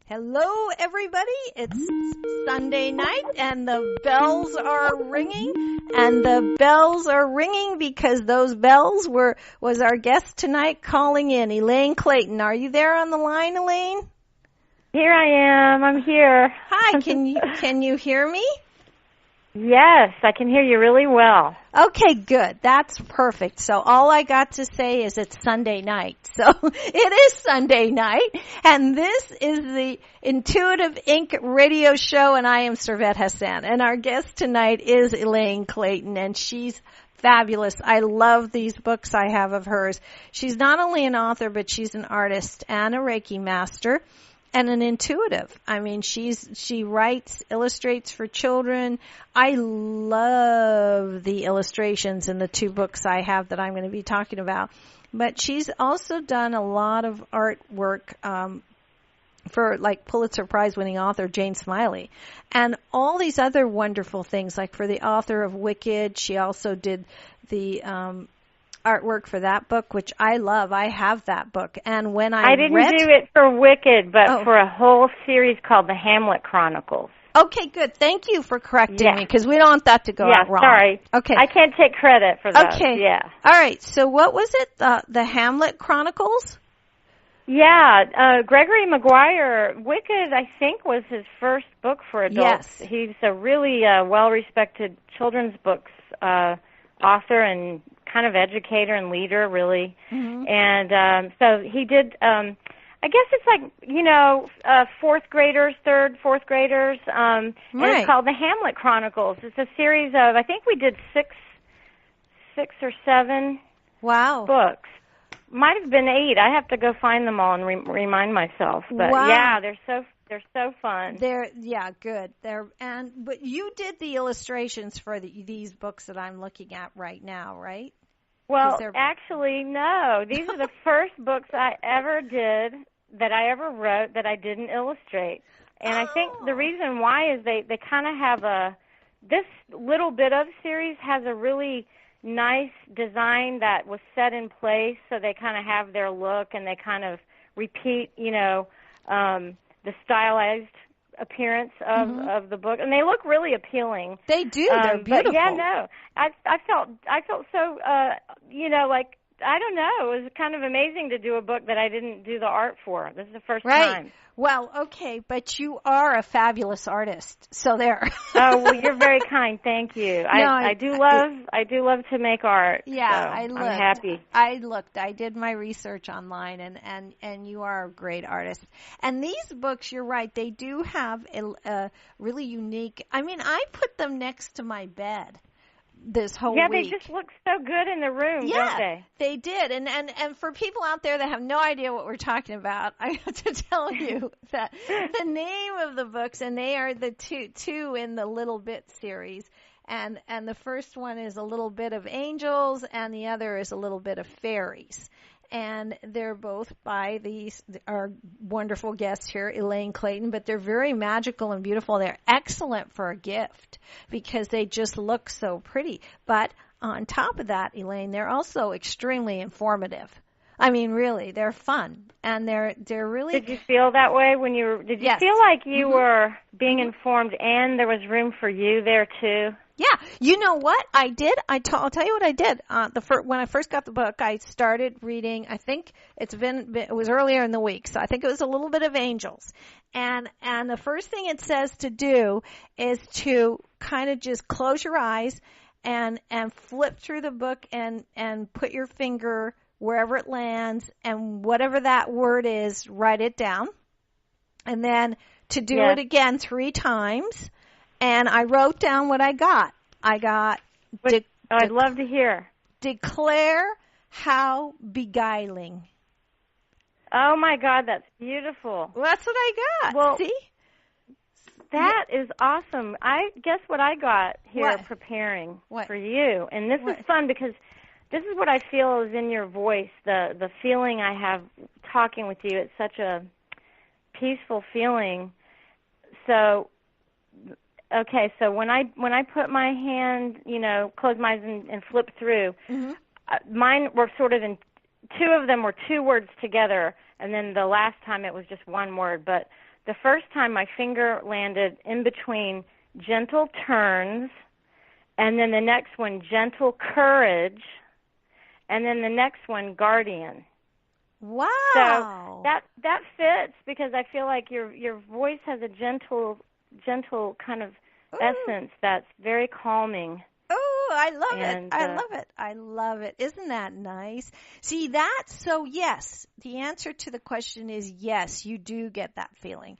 Hello, everybody. It's Sunday night, and the bells are ringing. And the bells are ringing because those bells was our guest tonight calling in, Elaine Clayton. Are you there on the line, Elaine? Here I am. I'm here. Hi. Can you hear me? Yes, I can hear you really well. Okay, good. That's perfect. So all I got to say is it's Sunday night. So it is Sunday night, and this is the Intuitive Inc. radio show, and I am Servet Hassan. And our guest tonight is Elaine Clayton, and she's fabulous. I love these books I have of hers. She's not only an author, but she's an artist and a Reiki master. And an intuitive. I mean, she writes, illustrates for children. I love the illustrations in the two books I have that I'm going to be talking about. But she's also done a lot of artwork for, like, Pulitzer Prize-winning author Jane Smiley. And all these other wonderful things, like for the author of Wicked, she also did the artwork for that book, which I love. I have that book. And when I didn't do it for Wicked, but for a whole series called the Hamlet Chronicles. Okay, good. Thank you for correcting me, because we don't want that to go out wrong. Sorry. Okay. I can't take credit for that. Okay. Yeah. All right. So what was it? The Hamlet Chronicles? Yeah. Gregory Maguire, Wicked, I think, was his first book for adults. Yes. He's a really well-respected children's books author and kind of educator and leader, really. Mm-hmm. And so he did, I guess it's like, fourth graders, fourth graders. And it's called the Hamlet Chronicles. It's a series of, I think we did six or seven books. Might have been 8. I have to go find them all and remind myself. But yeah, they're so fun. Good. But you did the illustrations for these books that I'm looking at right now, right? Well, actually, no. These are the first books I ever did, that I ever wrote, that I didn't illustrate. And I think the reason why is they kind of have this little bit of series has a really nice design that was set in place, so they kind of have their look, and they kind of repeat, the stylized appearance of the book, and they look really appealing. They do. They're beautiful. But yeah, no, I felt so like, I don't know, it was kind of amazing to do a book that I didn't do the art for. This is the first time. Well, okay, but you are a fabulous artist, so there. Oh, well, you're very kind. Thank you. I do love to make art. Yeah, so I'm happy. I did my research online, and you are a great artist. And these books, you're right, they do have a really unique. I mean, I put them next to my bed this whole week. Yeah, they just look so good in the room, don't they? They did. And for people out there that have no idea what we're talking about, I have to tell you that the name of the books, and they are the two in the Little Bit series. And the first one is A Little Bit of Angels, and the other is A Little Bit of Fairies. And they're both by our wonderful guest here, Elaine Clayton, but they're very magical and beautiful. They're excellent for a gift because they just look so pretty. But on top of that, Elaine, they're also extremely informative. I mean, really, they're fun, and they're really. Did you feel that way when you were? Did you feel like you were being informed, and there was room for you there too? Yeah, you know what I did? I'll tell you what I did. When I first got the book, I started reading. I think it was earlier in the week, so I think it was A Little Bit of Angels. And the first thing it says to do is to kind of just close your eyes and flip through the book and put your finger wherever it lands, and whatever that word is, write it down. And then to do it again 3 times. And I wrote down what I got. I'd love to hear. Declare how beguiling. Oh, my God, that's beautiful. Well, that's what I got. Well, see? That is awesome. I guess what I got here preparing for you. And this is fun because this is what I feel is in your voice, the feeling I have talking with you. It's such a peaceful feeling. So... Okay, so when I put my hand, close my eyes and flip through, mine were sort of in 2 of them were 2 words together, and then the last time it was just 1 word. But the first time my finger landed in between gentle turns, and then the next one, gentle courage, and then the next one, guardian. Wow. So that fits, because I feel like your voice has a gentle kind of essence that's very calming. Oh, I love it. And, I love it. I love it. Isn't that nice? See, so yes, the answer to the question is yes, you do get that feeling.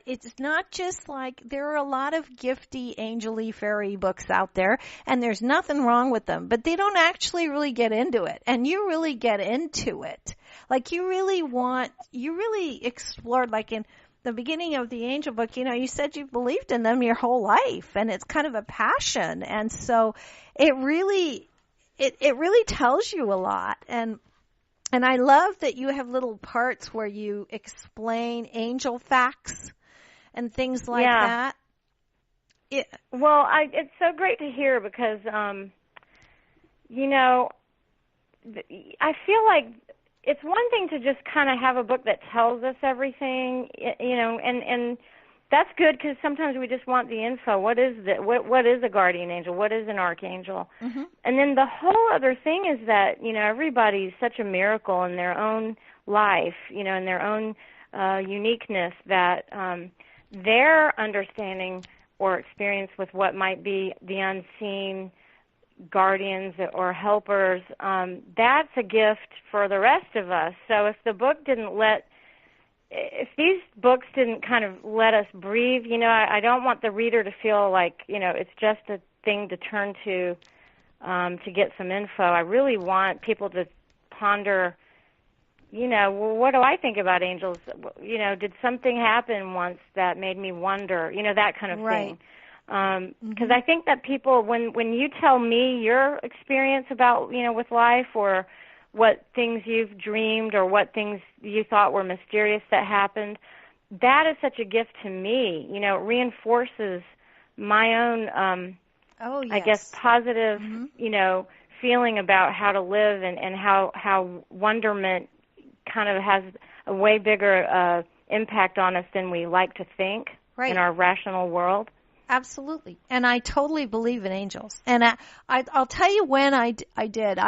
It's not just like, there are a lot of gifty, angel-y, fairy books out there, and there's nothing wrong with them, but they don't actually really get into it. And you really get into it. Like, you really explored, like in the beginning of the angel book, you said you believed in them your whole life, and it's kind of a passion. And so it really tells you a lot. And I love that you have little parts where you explain angel facts and things like that. Well, it's so great to hear, because, I feel like it's one thing to just kind of have a book that tells us everything, and that's good, because sometimes we just want the info. What is a guardian angel? What is an archangel? Mm-hmm. And then the whole other thing is that, everybody's such a miracle in their own life, in their own uniqueness, that their understanding or experience with what might be the unseen guardians or helpers, that's a gift for the rest of us. So if these books didn't kind of let us breathe, I don't want the reader to feel like, it's just a thing to turn to get some info. I really want people to ponder, well, what do I think about angels? Did something happen once that made me wonder, that kind of thing. Because I think that people, when you tell me your experience about, with life, or what things you've dreamed, or what things you thought were mysterious that happened, that is such a gift to me. It reinforces my own, I guess, positive, feeling about how to live, and how wonderment kind of has a way bigger impact on us than we like to think in our rational world. Absolutely. And I totally believe in angels. And I'll tell you when I did.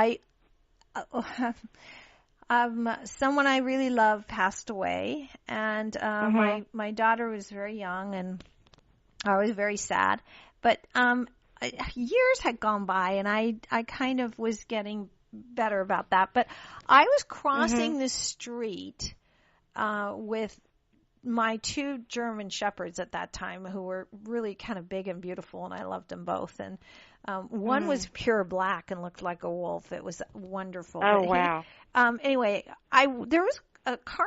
Someone I really love passed away, and my daughter was very young, and I was very sad. But years had gone by, and I kind of was getting better about that. But I was crossing the street with my two German shepherds at that time, who were really kind of big and beautiful, and I loved them both. And one was pure black and looked like a wolf. It was wonderful. Oh, wow. Anyway, there was a car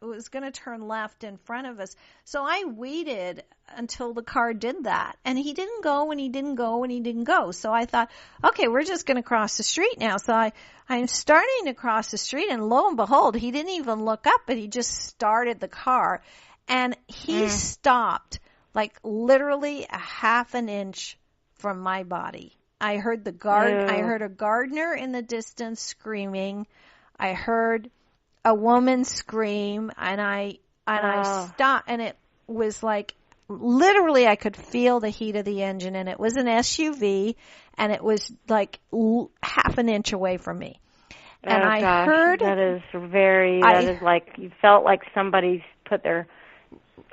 was going to turn left in front of us. So I waited until the car did that, and he didn't go, and he didn't go, and he didn't go. So I thought, okay, we're just going to cross the street now. So I'm starting to cross the street, and lo and behold, he didn't even look up, but he just started the car, and he stopped like literally a half an inch from my body. I heard I heard a gardener in the distance screaming. I heard a woman scream, and I stopped, and it was like literally I could feel the heat of the engine, and it was an SUV, and it was like half an inch away from me. And I heard that is like you felt like somebody put their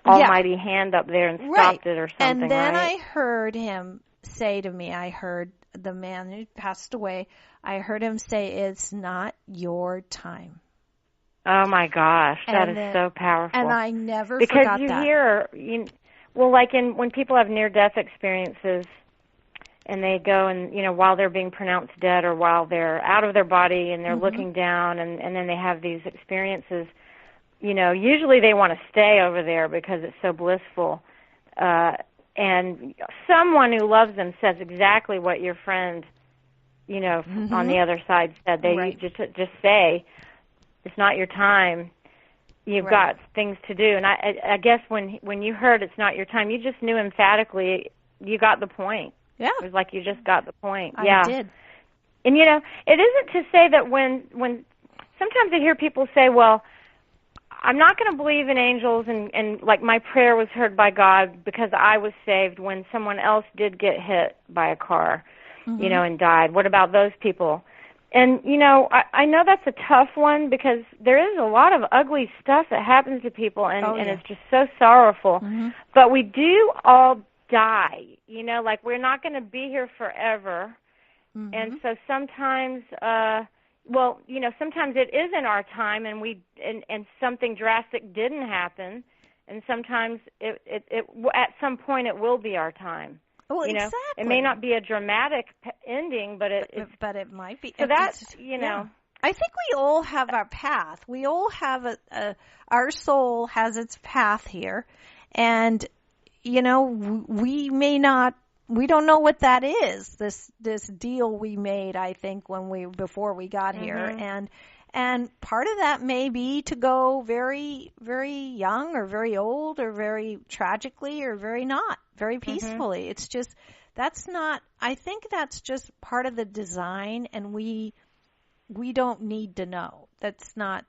almighty hand up there and stopped it or something. And then I heard him say to me, I heard the man who passed away, I heard him say, "It's not your time." Oh my gosh, that is so powerful. And I never forgot that. Because hear, when people have near-death experiences, and they go and, while they're being pronounced dead, or while they're out of their body and they're looking down, and then they have these experiences, usually they want to stay over there because it's so blissful. And someone who loves them says exactly what your friend, on the other side said. They just say, it's not your time. You've got things to do. And I guess when you heard it's not your time, you just knew emphatically you got the point. Yeah. It was like you just got the point. I did. And, it isn't to say that when sometimes I hear people say, well, I'm not going to believe in angels and like my prayer was heard by God because I was saved when someone else did get hit by a car, you know, and died. What about those people? And, you know, I know that's a tough one because there is a lot of ugly stuff that happens to people, and it's just so sorrowful. But we do all die, you know, like we're not going to be here forever. And so sometimes, well, you know, sometimes it isn't our time and and something drastic didn't happen. And sometimes it at some point it will be our time. Well, you know, exactly. It may not be a dramatic ending, but it might be. So that's, you know. I think we all have our path. We all have our soul has its path here. And, you know, we don't know what that is, this deal we made, I think, before we got here. And part of that may be to go very, very young or very old or very tragically or very not, very peacefully. It's just, I think that's just part of the design, and we don't need to know. That's not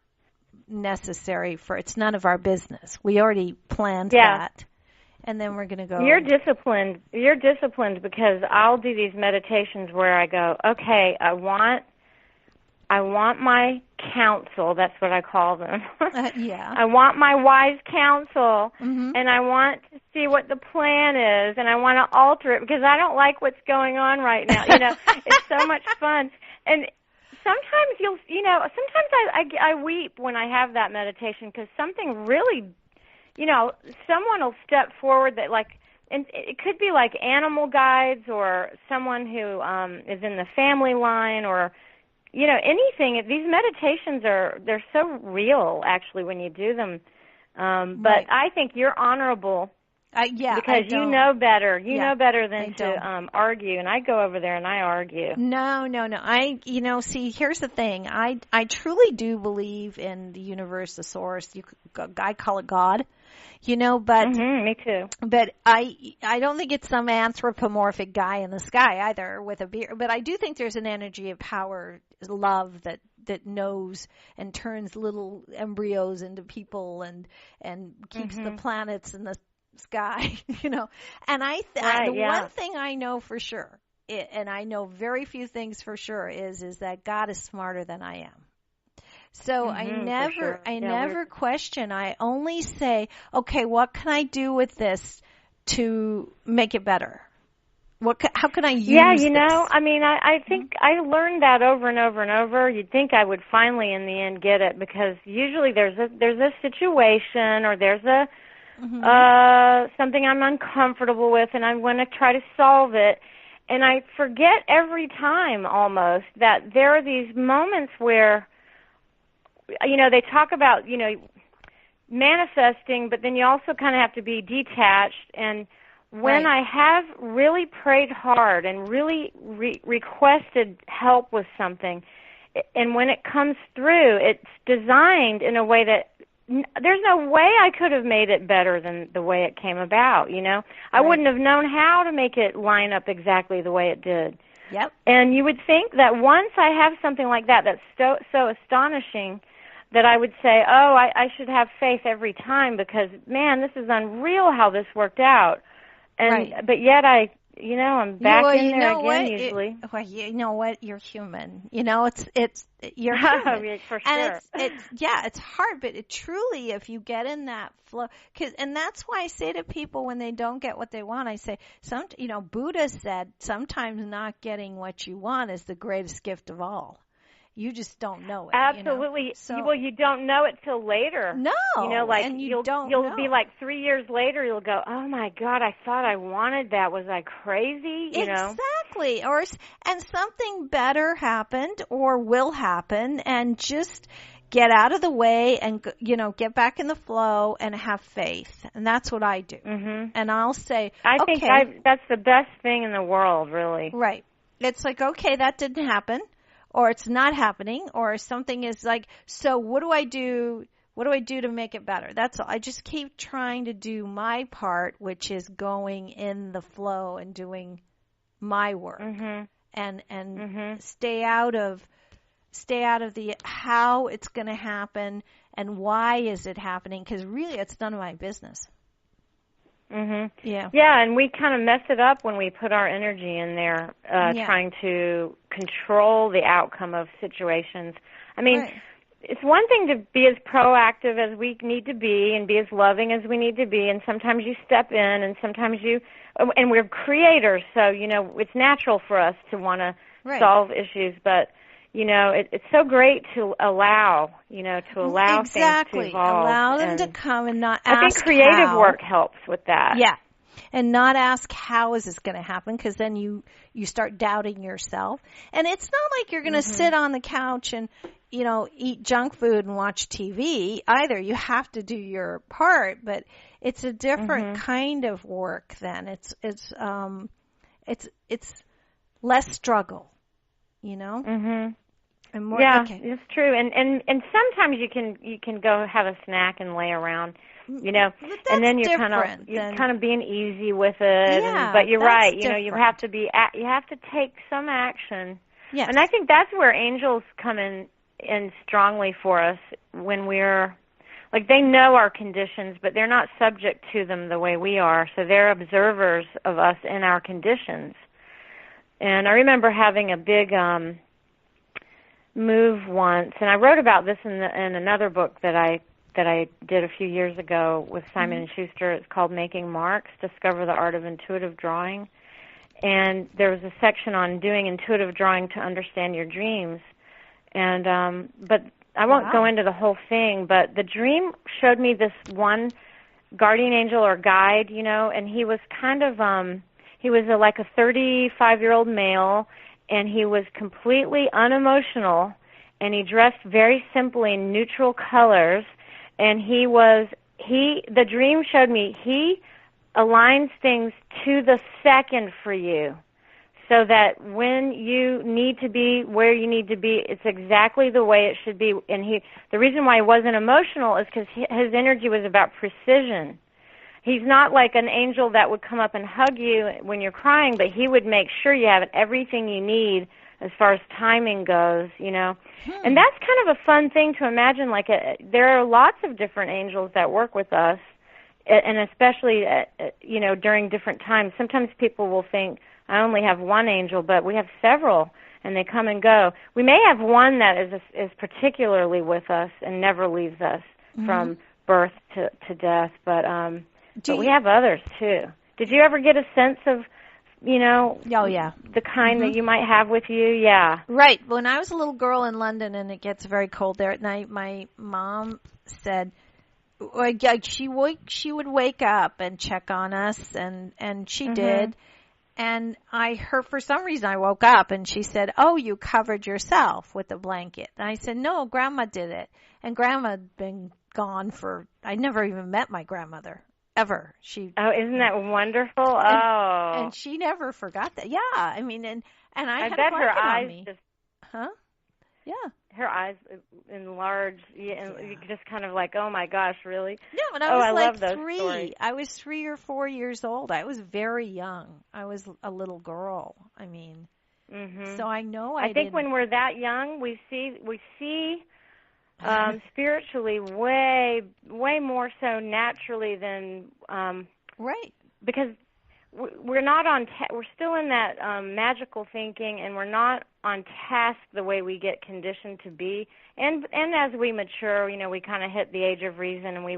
necessary it's none of our business. We already planned that. And then we're going to go. You're disciplined because I'll do these meditations where I go, okay, I want my counsel. That's what I call them. I want my wise counsel, and I want to see what the plan is, and I want to alter it because I don't like what's going on right now. You know, it's so much fun. And sometimes sometimes I weep when I have that meditation because something really, you know, someone will step forward that and it could be like animal guides or someone who is in the family line or, you know, anything. These meditations they're so real actually when you do them. But I think you're honorable. Because you know better. You know better than to argue, and I go over there and I argue. No. See, here's the thing. I truly do believe in the universe, the source. I call it God. You know, but me too. But I don't think it's some anthropomorphic guy in the sky either with a beard. But I do think there's an energy of power, love that knows and turns little embryos into people and keeps the planets in the sky, you know. And one thing I know for sure, and I know very few things for sure, is that God is smarter than I am. So I never question. I only say, okay, what can I do with this to make it better? How can I use this? Yeah, you know, I mean, I think I learned that over and over and over. You'd think I would finally in the end get it because usually there's a situation or there's a something I'm uncomfortable with, and I want to try to solve it. And I forget every time almost that there are these moments where, you know, they talk about, you know, manifesting, but then you also kind of have to be detached. And when I have really prayed hard and really requested help with something, and when it comes through, it's designed in a way that there's no way I could have made it better than the way it came about, you know. I wouldn't have known how to make it line up exactly the way it did. Yep. And you would think that once I have something like that that's so astonishing that I would say, oh, I should have faith every time because, man, this is unreal how this worked out. And but yet I'm back in there again usually. You know what? You're human. You know, you're human. For sure. And it's hard, but it truly, if you get in that flow, and that's why I say to people when they don't get what they want, I say, Buddha said, sometimes not getting what you want is the greatest gift of all. You just don't know it. Absolutely. You know? So, well, you don't know it till later. No. You know, like and you'll know. be like 3 years later, you'll go, oh my God, I thought I wanted that. Was I crazy? You know? Exactly. And something better happened or will happen, and just get out of the way and, get back in the flow and have faith. And that's what I do. And I'll say, I think that's the best thing in the world, really. Right. It's like, okay, that didn't happen. Or it's not happening, or something is like, so what do I do? What do I do to make it better? That's all. I just keep trying to do my part, which is going in the flow and doing my work, and stay out of stay out of the how it's going to happen and why is it happening, because really it's none of my business. Yeah. Yeah, and we kind of mess it up when we put our energy in there trying to control the outcome of situations. I mean, it's one thing to be as proactive as we need to be and be as loving as we need to be, and sometimes you step in and sometimes and we're creators, so, it's natural for us to want to solve issues, but it's so great to allow, things to evolve. Allow them to come and not ask. I think creative work helps with that. Yeah. And not ask how is this going to happen, because then you start doubting yourself. And it's not like you're going to sit on the couch and, eat junk food and watch TV either. You have to do your part, but it's a different kind of work then. It's less struggle, And more, it's true. And sometimes you can go have a snack and lay around, and then you're kind of being easy with it. But you're right. Different. You have to take some action. Yes. And I think that's where angels come in strongly for us when we're like, they know our conditions, but they're not subject to them the way we are. So they're observers of us in our conditions. And I remember having a big move once, and I wrote about this in another book that I did a few years ago with Simon & Schuster. It's called Making Marks, Discover the Art of Intuitive Drawing. And there was a section on doing intuitive drawing to understand your dreams. And but I won't go into the whole thing, but the dream showed me this one guardian angel or guide, and he was kind of he was like a 35-year-old male, and he was completely unemotional, and he dressed very simply in neutral colors, and the dream showed me he aligns things to the second for you, so that when you need to be where you need to be, it's exactly the way it should be. And the reason why he wasn't emotional is because his energy was about precision. He's not like an angel that would come up and hug you when you're crying, but he would make sure you have everything you need as far as timing goes, And that's kind of a fun thing to imagine. Like, there are lots of different angels that work with us, and especially, during different times. Sometimes people will think, I only have one angel, but we have several, and they come and go. We may have one that is particularly with us and never leaves us from birth to death, but we have others, too. Did you ever get a sense of, the kind that you might have with you? Yeah. Right. When I was a little girl in London and it gets very cold there at night, my mom said she would wake up and check on us, and she did. And for some reason I woke up and she said, "Oh, you covered yourself with a blanket." And I said, "No, Grandma did it." And Grandma had been gone I never even met my grandmother. Ever. Isn't that wonderful? And she never forgot that. Yeah, I mean, and I had bet a her eyes on me. Yeah. Her eyes enlarged, and you just kind of like, oh my gosh, really? No, and I was love those 3. Stories. I was 3 or 4 years old. I was very young. I was a little girl. I mean, so I know I think when we're that young, we see spiritually way more so naturally than right, because we're not we're still in that magical thinking, and we're not on task the way we get conditioned to be. And as we mature, we kind of hit the age of reason, and we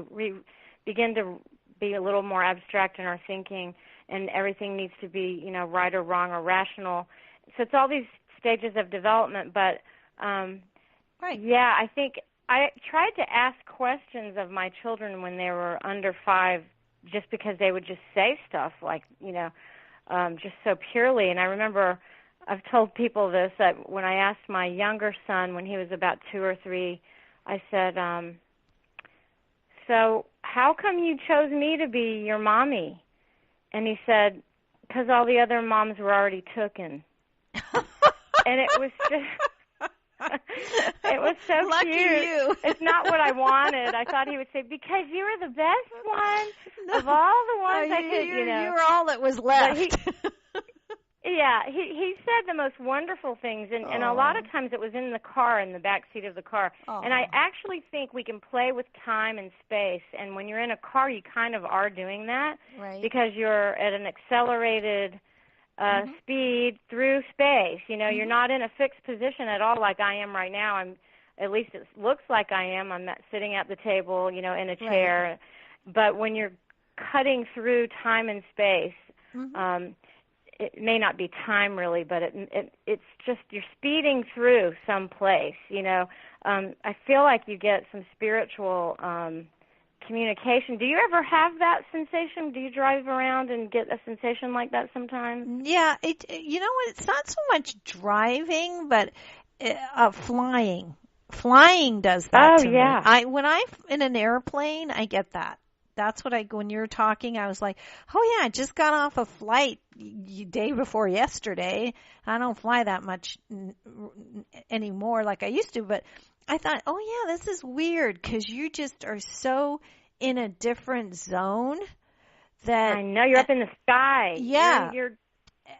begin to be a little more abstract in our thinking, and everything needs to be right or wrong or rational. So it's all these stages of development, but right. Yeah, I think I tried to ask questions of my children when they were under 5, just because they would just say stuff like, just so purely. And I remember I've told people this, that when I asked my younger son when he was about 2 or 3, I said, so how come you chose me to be your mommy? And he said, because all the other moms were already taken. And it was just... It was so Lucky cute. You. It's not what I wanted. I thought he would say, because you were the best one of all the ones I could, You were all that was left. Yeah, he said the most wonderful things, and a lot of times it was in the car, in the back seat of the car. And I actually think we can play with time and space, and when you're in a car, you kind of are doing that, right, because you're at an accelerated speed through space. You know, you're not in a fixed position at all like I am right now. At least it looks like I am. I'm not sitting at the table, you know, in a chair. Right. But when you're cutting through time and space, it may not be time really, but it's just you're speeding through some place, you know. I feel like you get some spiritual communication. Do you ever have that sensation? Do you drive around and get a sensation like that sometimes? Yeah, you know what? It's not so much driving, but flying. Flying does that to me. When I'm in an airplane, I get that. That's what when you were talking, I was like, oh yeah, I just got off a flight day before yesterday. I don't fly that much anymore like I used to, but I thought, oh yeah, this is weird because you just are so in a different zone that. I know, you're up in the sky. Yeah. You're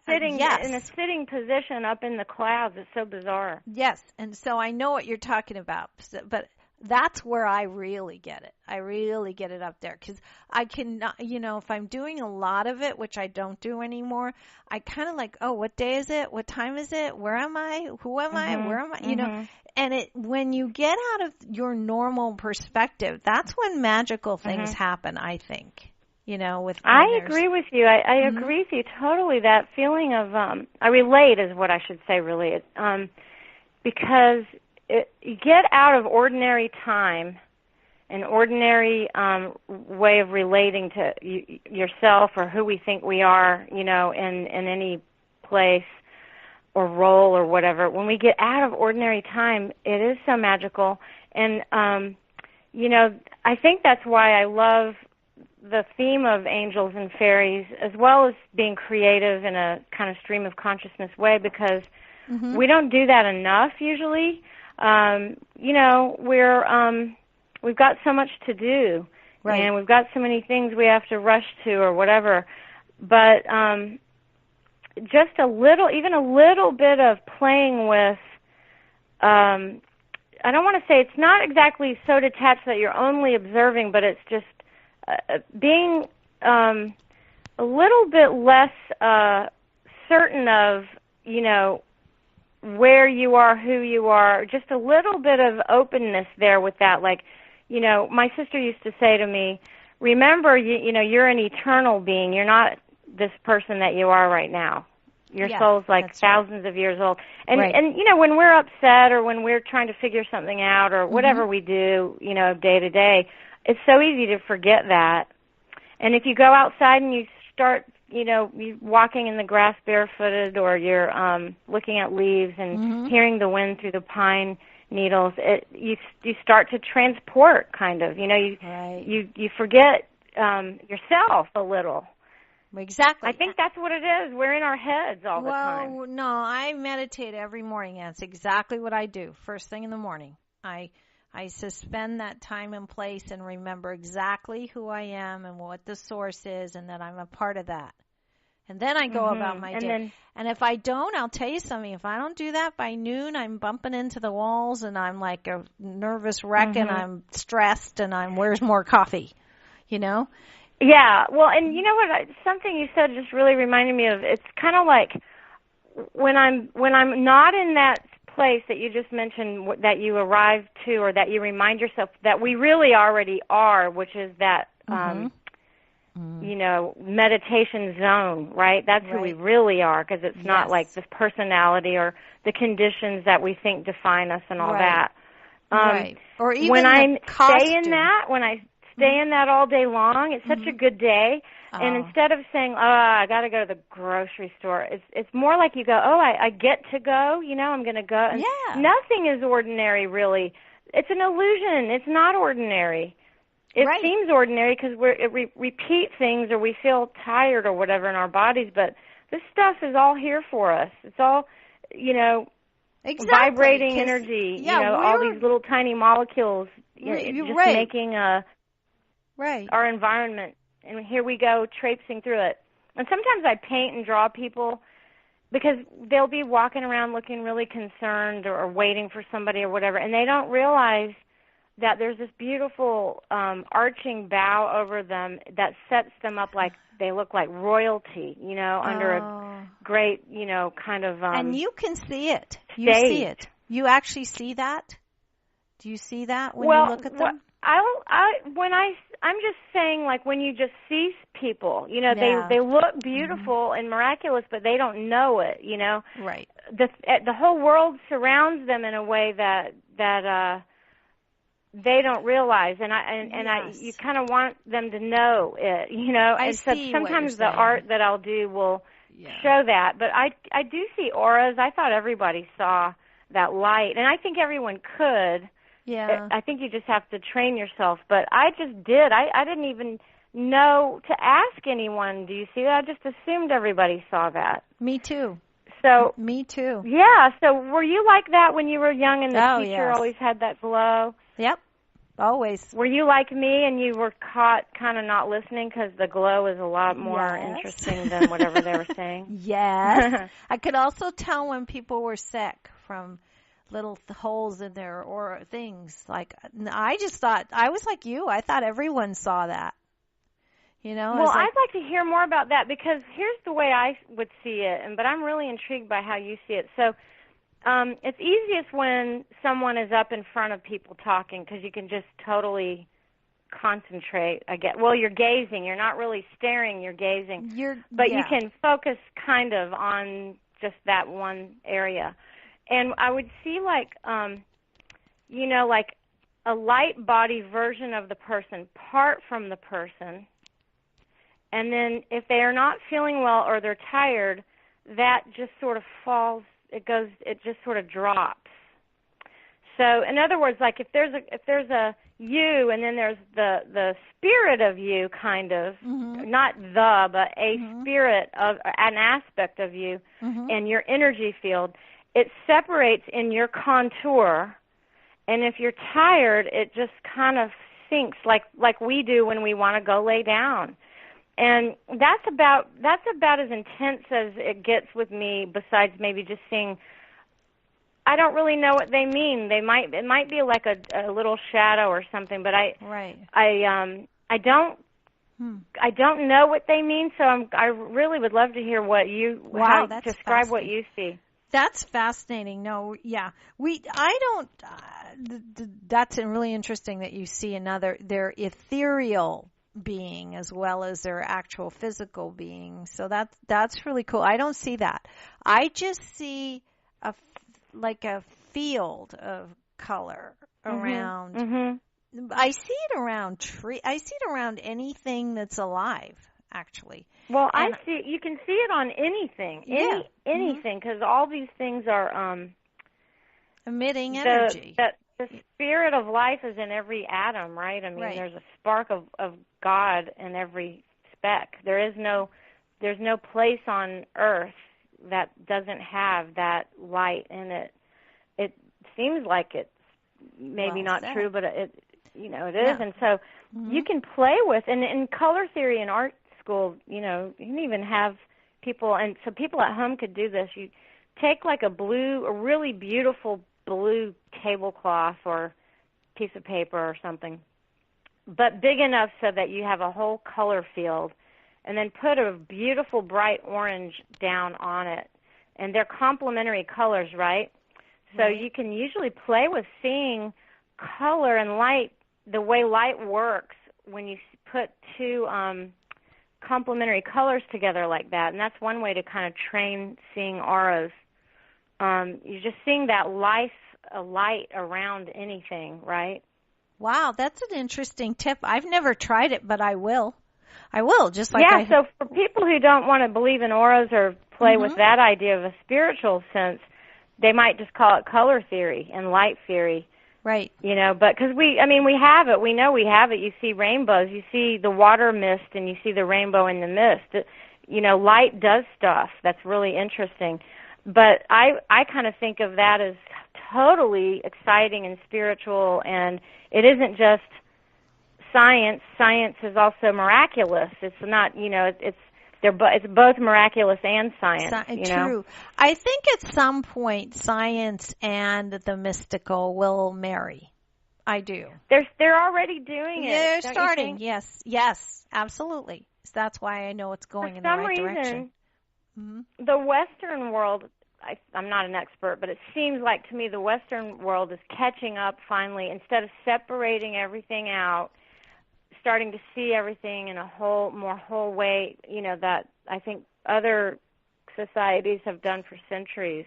sitting in a sitting position up in the clouds. It's so bizarre. Yes, and so I know what you're talking about, but that's where I really get it. I really get it up there because I can, you know, if I'm doing a lot of it, which I don't do anymore, I kind of like, oh, what day is it? What time is it? Where am I? Who am I? Where am I? You know, and when you get out of your normal perspective, that's when magical things happen, I think. You know, I agree with you. I agree with you totally. That feeling of, I relate is what I should say really, because you get out of ordinary time, an ordinary way of relating to yourself or who we think we are, you know, in any place or role or whatever. When we get out of ordinary time, it is so magical. And, you know, I think that's why I love the theme of angels and fairies, as well as being creative in a kind of stream of consciousness way, because we don't do that enough usually. You know, we've got so much to do, right, and we've got so many things we have to rush to or whatever. But just even a little bit of playing with, I don't want to say it's not exactly so detached that you're only observing, but it's just being a little bit less certain of, you know, where you are, who you are, just a little bit of openness there with that. Like, you know, my sister used to say to me, remember, you know, you're an eternal being. You're not this person that you are right now. Your soul's like thousands of years old. And, and, you know, when we're upset or when we're trying to figure something out or whatever we do, you know, day to day, it's so easy to forget that. And if you go outside and you start, you know, you're walking in the grass barefooted, or you're looking at leaves and hearing the wind through the pine needles, you start to transport, kind of. You know, you forget yourself a little. Exactly. I think that's what it is. We're in our heads all the time. Well, no, I meditate every morning. That's exactly what I do. First thing in the morning, I suspend that time and place and remember exactly who I am and what the source is, and that I'm a part of that. And then I go about my day. And if I don't, I'll tell you something. If I don't do that by noon, I'm bumping into the walls and I'm like a nervous wreck and I'm stressed and where's more coffee, you know? Yeah. Well, and you know what? Something you said just really reminded me of. It's kind of like when I'm not in that place that you just mentioned, that you arrive to, or that you remind yourself that we really already are, which is that you know, meditation zone, right? That's who we really are, because it's not like this personality or the conditions that we think define us and all that. Or even when I stay in that all day long, it's such a good day. And instead of saying, oh, I got to go to the grocery store, it's more like you go, oh, I get to go, you know, I'm going to go. And nothing is ordinary, really. It's an illusion. It's not ordinary. It seems ordinary because we repeat things, or we feel tired or whatever in our bodies, but this stuff is all here for us. It's all, you know, vibrating energy, you know, all these little tiny molecules just making our environment. And here we go, traipsing through it. And sometimes I paint and draw people, because they'll be walking around looking really concerned or waiting for somebody or whatever, and they don't realize that there's this beautiful arching bow over them that sets them up like they look like royalty, under a great, kind of and you can see it. You see it. You actually see that? Do you see that when you look at them? I'm just saying, like, when you just see people, they look beautiful and miraculous, but they don't know it, Right. The whole world surrounds them in a way that they don't realize, you kind of want them to know it, I so see sometimes the art that I'll do will show that, but I do see auras. I thought everybody saw that light, and I think everyone could. Yeah. I think you just have to train yourself, but I just did. I didn't even know to ask anyone, do you see that? I just assumed everybody saw that. Me too. So Me too. Yeah, so were you like that when you were young and the teacher yes. always had that glow? Yep. Always. Were you like me and you were caught kind of not listening because the glow is a lot more interesting than whatever they were saying? Yes. I could also tell when people were sick from little holes in their or things. Like, I just thought, I was like you. I thought everyone saw that. Well, I'd like to hear more about that because here's the way I would see it, but I'm really intrigued by how you see it. So it's easiest when someone is up in front of people talking because you can just totally concentrate. You're gazing. You're not really staring. You're gazing. You can focus kind of on just that one area. And I would see like a light body version of the person part from the person. And then if they are not feeling well or they're tired, that just sort of falls, it just sort of drops. So in other words, like if there's a you and then there's the spirit of you kind of, not but a spirit of an aspect of you and your energy field, it separates in your contour, and if you're tired, it just kind of sinks like we do when we want to go lay down. And that's about as intense as it gets with me, besides maybe just seeing, I don't really know what they mean. It might be like a little shadow or something, but I don't know what they mean, so I really would love to hear what you describe what you see. That's fascinating. No, yeah. That's really interesting that you see their ethereal being as well as their actual physical being. So that's really cool. I don't see that. I just see a field of color around. I see it around tree. I see it around anything that's alive, actually. Well, you can see it on anything, anything, because all these things are emitting energy. The spirit of life is in every atom, right? I mean, there's a spark of God in every speck. There's no place on Earth that doesn't have that light in it. It seems like it's maybe not true, but it is. Yeah. And so you can play with, and in color theory and art school, you can even have people, and so people at home could do this. You take like a really beautiful blue tablecloth or piece of paper or something, but big enough so that you have a whole color field, and then put a beautiful bright orange down on it. And they're complementary colors, right? So you can usually play with seeing color and light, the way light works when you put two complementary colors together like that. And that's one way to kind of train seeing auras. You're just seeing that light around anything, right? Wow, that's an interesting tip. I've never tried it, but I will. Just like so for people who don't want to believe in auras or play with that idea of a spiritual sense, they might just call it color theory and light theory. Right. But because we have it. We know we have it. You see rainbows. You see the water mist, and you see the rainbow in the mist. Light does stuff that's really interesting. But I kind of think of that as totally exciting and spiritual, and it isn't just science. Science is also miraculous. It's not, it's it's both miraculous and science. True. I think at some point science and the mystical will marry. I do. They're already doing it. They're starting. Yes, absolutely. So that's why I know it's going in the right direction. For some reason, the Western world, I'm not an expert, but it seems like to me the Western world is catching up finally. Instead of separating everything out, starting to see everything in a more whole way, that I think other societies have done for centuries.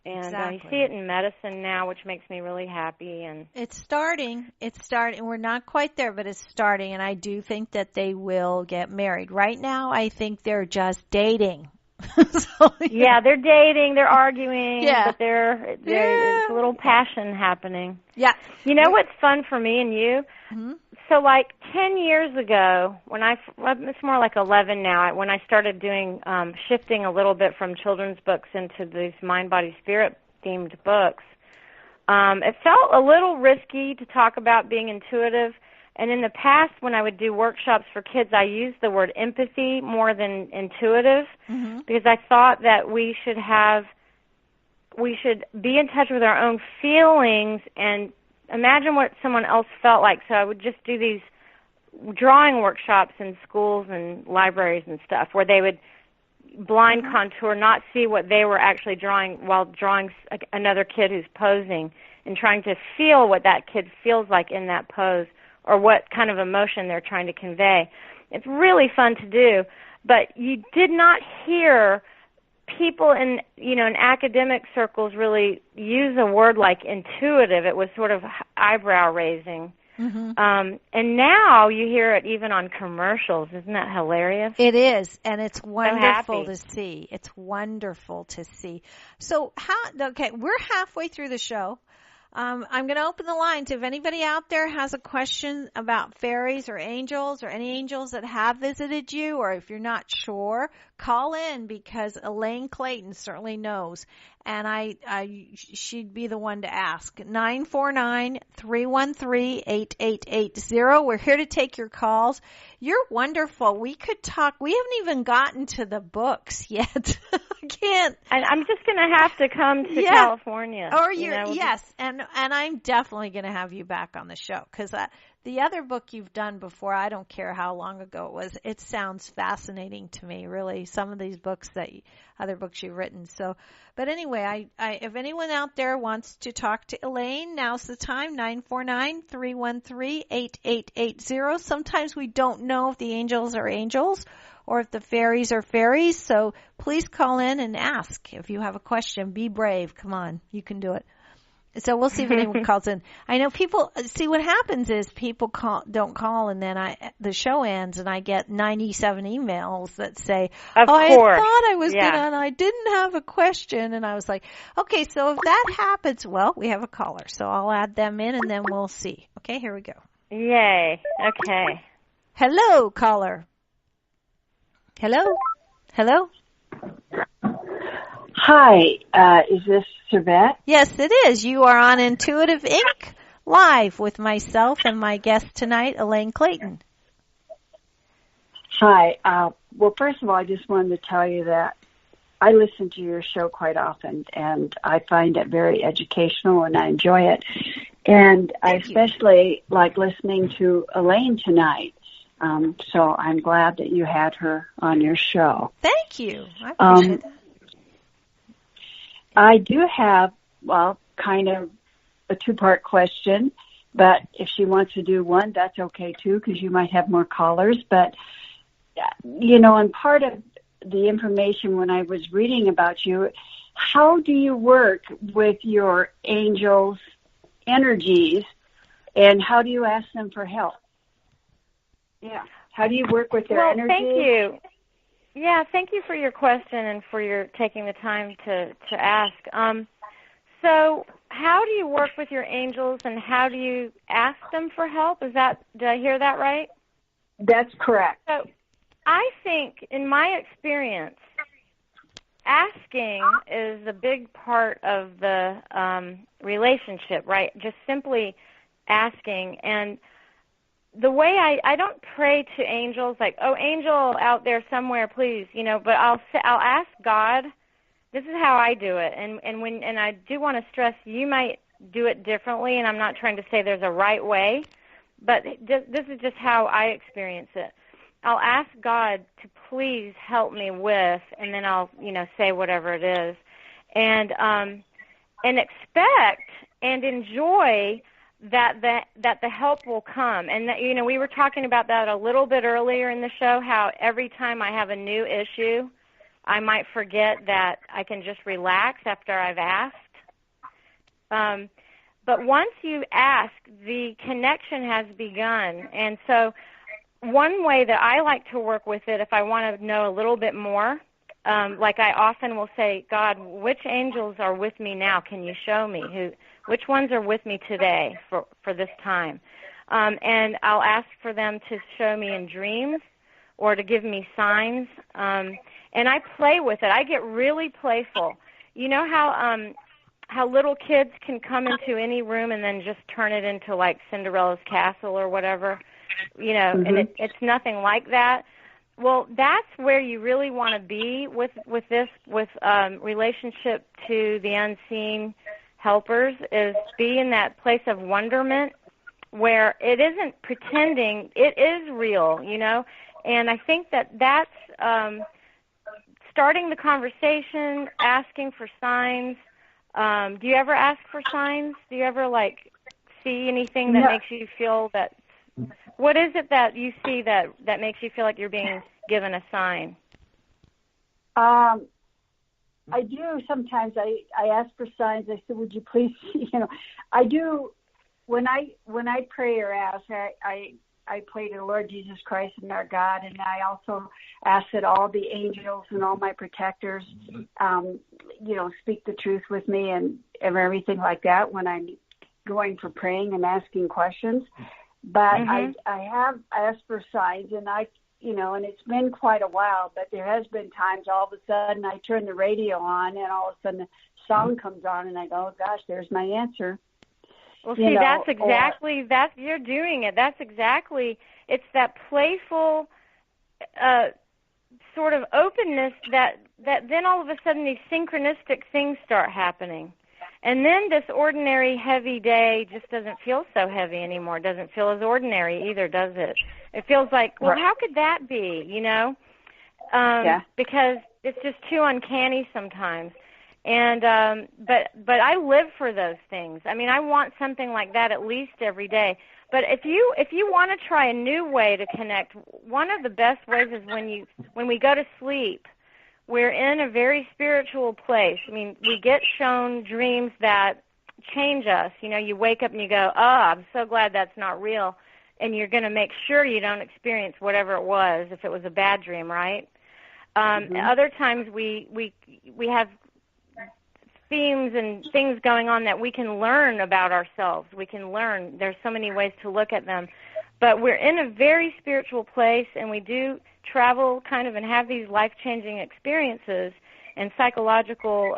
And you see it in medicine now, which makes me really happy. And it's starting. We're not quite there, but it's starting. And I do think that they will get married. Right now, I think they're just dating. They're dating, they're arguing, but there's a little passion happening. Yeah. You know what's fun for me and you? Mm-hmm. So like 10 years ago, it's more like 11 now, when I started doing, shifting a little bit from children's books into these mind, body, spirit themed books, it felt a little risky to talk about being intuitive. And in the past, when I would do workshops for kids, I used the word empathy more than intuitive, because I thought that we should be in touch with our own feelings and imagine what someone else felt like. So I would just do these drawing workshops in schools and libraries and stuff where they would blind contour, not see what they were actually drawing while drawing another kid who's posing and trying to feel what that kid feels like in that pose or what kind of emotion they're trying to convey. It's really fun to do, but you did not hear people in academic circles really use a word like intuitive. It was sort of eyebrow raising. And now you hear it even on commercials. Isn't that hilarious? It is, and it's wonderful to see. It's wonderful to see. So we're halfway through the show. I'm going to open the lines. If anybody out there has a question about fairies or angels or any angels that have visited you, or if you're not sure, call in because Elaine Clayton certainly knows. And she'd be the one to ask. 949-313-8880. We're here to take your calls. You're wonderful. We could talk. We haven't even gotten to the books yet. I can't. And I'm just going to have to come to California. Or yes. And I'm definitely going to have you back on the show because the other book you've done before, I don't care how long ago it was, it sounds fascinating to me, really, some of these books other books you've written. So, but anyway, if anyone out there wants to talk to Elaine, now's the time, 949-313-8880. Sometimes we don't know if the angels are angels or if the fairies are fairies, so please call in and ask if you have a question. Be brave. Come on, you can do it. So we'll see if anyone calls in. I know people, see what happens is people don't call and then the show ends and I get 97 emails that say, I thought I was going to, and I didn't have a question. And I was like, okay, so if that happens, well, we have a caller. So I'll add them in and then we'll see. Okay, here we go. Yay. Okay. Hello, caller. Hello? Hi, is this Servette? Yes, it is. You are on Intuitive Inc. live with myself and my guest tonight, Elaine Clayton. Hi. Well, first of all, I just wanted to tell you that I listen to your show quite often, and I find it very educational, and I enjoy it. And I especially like listening to Elaine tonight. So I'm glad that you had her on your show. Thank you. I appreciate that. I do have, kind of a two-part question, but if she wants to do one, that's okay too, because you might have more callers. But, and part of the information when I was reading about you, how do you work with your angels' energies, and how do you ask them for help? Yeah. How do you work with their energies? Thank you. Yeah, thank you for your question and for your taking the time to ask. So how do you work with your angels and how do you ask them for help? Did I hear that right? That's correct. So I think, in my experience, asking is a big part of the relationship, right? Just simply asking. And the way I don't pray to angels like, oh, angel out there somewhere, please, but I'll ask God. This is how I do it, and I do want to stress you might do it differently, and I'm not trying to say there's a right way, but this is just how I experience it. I'll ask God to please help me with, and then I'll say whatever it is, and expect and enjoy that the help will come. And that, we were talking about that a little bit earlier in the show, how every time I have a new issue, I might forget that I can just relax after I've asked. But once you ask, the connection has begun. And so one way that I like to work with it, if I want to know a little bit more, like I often will say, God, which angels are with me now? Can you show me? Which ones are with me today for this time? And I'll ask for them to show me in dreams or to give me signs. And I play with it. I get really playful. You know how little kids can come into any room and then just turn it into like Cinderella's castle or whatever, Mm-hmm. and it's nothing like that. Well, that's where you really want to be with relationship to the unseen helpers, is be in that place of wonderment where it isn't pretending, it is real, And I think that's starting the conversation, asking for signs. Do you ever ask for signs? Do you ever see anything that makes you feel that? What is it that you see that makes you feel like you're being given a sign? I do sometimes. I ask for signs. I said, "Would you please?" I do when I pray or ask. I pray to the Lord Jesus Christ and our God, and I also ask that all the angels and all my protectors, speak the truth with me and everything like that when I'm going for praying and asking questions. But I have asked for signs, and and it's been quite a while, but there has been times all of a sudden I turn the radio on and all of a sudden the song comes on and I go, oh gosh, there's my answer. Well, see, that's exactly, you're doing it. That's exactly, it's that playful sort of openness that then all of a sudden these synchronistic things start happening. And then this ordinary heavy day just doesn't feel so heavy anymore. It doesn't feel as ordinary either, does it? It feels like, well, how could that be, Because it's just too uncanny sometimes. And but I live for those things. I mean, I want something like that at least every day. But if you want to try a new way to connect, one of the best ways is when we go to sleep. We're in a very spiritual place. I mean, we get shown dreams that change us. You wake up and you go, oh, I'm so glad that's not real. And you're going to make sure you don't experience whatever it was, if it was a bad dream, right? Other times we have themes and things going on that we can learn about ourselves. We can learn. There's so many ways to look at them. But we're in a very spiritual place, and we do travel kind of and have these life-changing experiences and psychological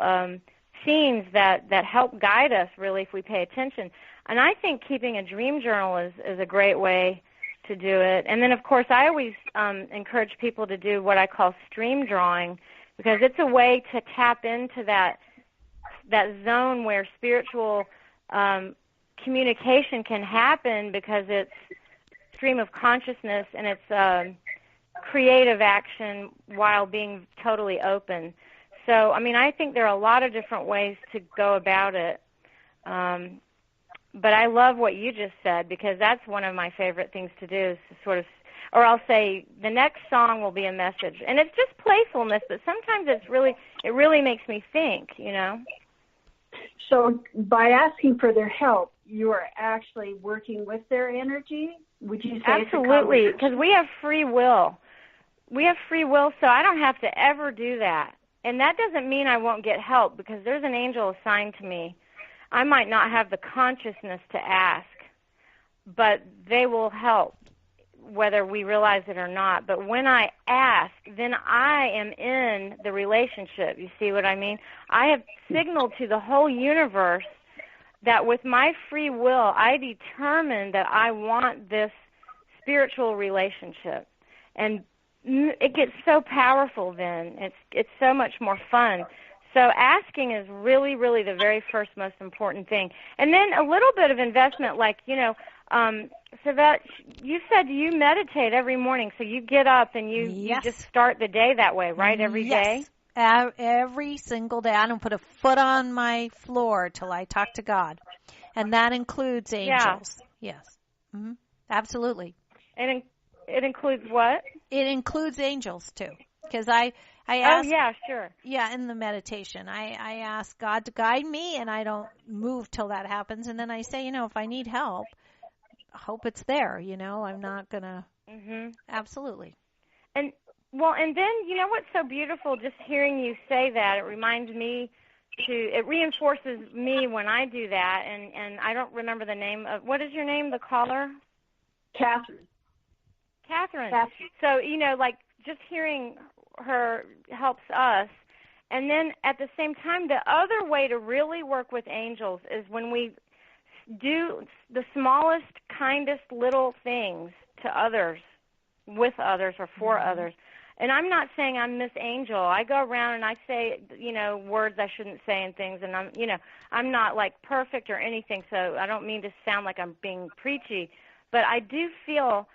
scenes that help guide us, really, if we pay attention. And I think keeping a dream journal is a great way to do it. And then, of course, I always encourage people to do what I call stream drawing, because it's a way to tap into that zone where spiritual communication can happen, because it's stream of consciousness and it's creative action while being totally open. So, I mean, I think there are a lot of different ways to go about it. But I love what you just said, because that's one of my favorite things to do, is to sort of, or I'll say the next song will be a message. And it's just playfulness, but sometimes it really makes me think, So by asking for their help, you are actually working with their energy? Would you say? Absolutely, because we have free will. We have free will, so I don't have to ever do that. And that doesn't mean I won't get help, because there's an angel assigned to me. I might not have the consciousness to ask, but they will help, whether we realize it or not. But when I ask, then I am in the relationship. You see what I mean? I have signaled to the whole universe that with my free will, I determine that I want this spiritual relationship. And it gets so powerful then. It's so much more fun. So asking is really, really the very first most important thing. And then a little bit of investment, like, so that you said you meditate every morning, so you get up and you just start the day that way, right? Every day? Every single day. I don't put a foot on my floor till I talk to God. And that includes angels. Yeah. Yes. Mm-hmm. Absolutely. And it includes what? It includes angels too. Because I ask, oh, yeah, sure. Yeah, in the meditation. I ask God to guide me, and I don't move till that happens. And then I say, if I need help, I hope it's there, I'm not going to. Mm-hmm. Absolutely. And then, what's so beautiful, just hearing you say that, it reminds me it reinforces me when I do that, and I don't remember the name of, what is your name, the caller? Catherine. So, just hearing her helps us. And then at the same time, the other way to really work with angels is when we do the smallest, kindest little things to others, with others, or for others. And I'm not saying I'm Miss Angel. I go around and I say, words I shouldn't say and things, and I'm not like perfect or anything, so I don't mean to sound like I'm being preachy, but I do feel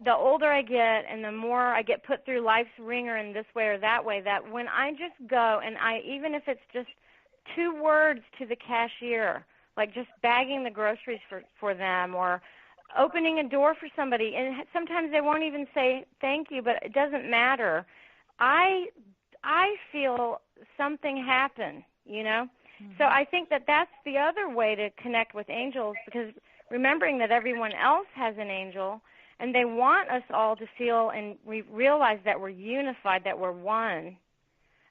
the older I get and the more I get put through life's ringer in this way or that way, that when I just go and even if it's just 2 words to the cashier, like just bagging the groceries for them, or opening a door for somebody, and sometimes they won't even say thank you, but it doesn't matter. I feel something happen, Mm-hmm. So I think that's the other way to connect with angels, because remembering that everyone else has an angel, and they want us all to feel and realize that we're unified, that we're one,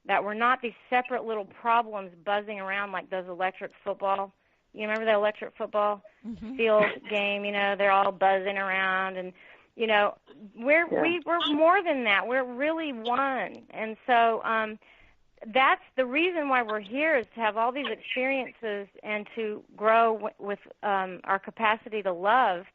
that we're not these separate little problems buzzing around like those electric football. You remember the electric football field game? They're all buzzing around, and we're more than that. We're really one, and so that's the reason why we're here, is to have all these experiences and to grow with our capacity to love.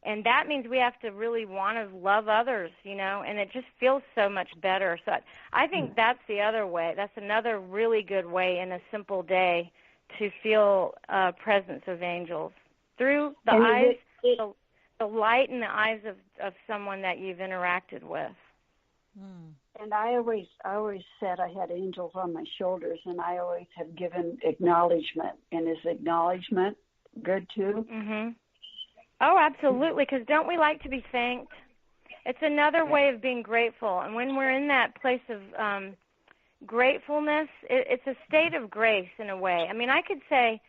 And that means we have to really want to love others, and it just feels so much better. So I think that's the other way. That's another really good way in a simple day to feel presence of angels through the eyes, the light in the eyes of someone that you've interacted with. And I always said I had angels on my shoulders, and I always have given acknowledgement. And is acknowledgement good too? Mm-hmm. Oh, absolutely, because don't we like to be thanked? It's another way of being grateful. And when we're in that place of gratefulness, it's a state of grace in a way. I mean, I could say,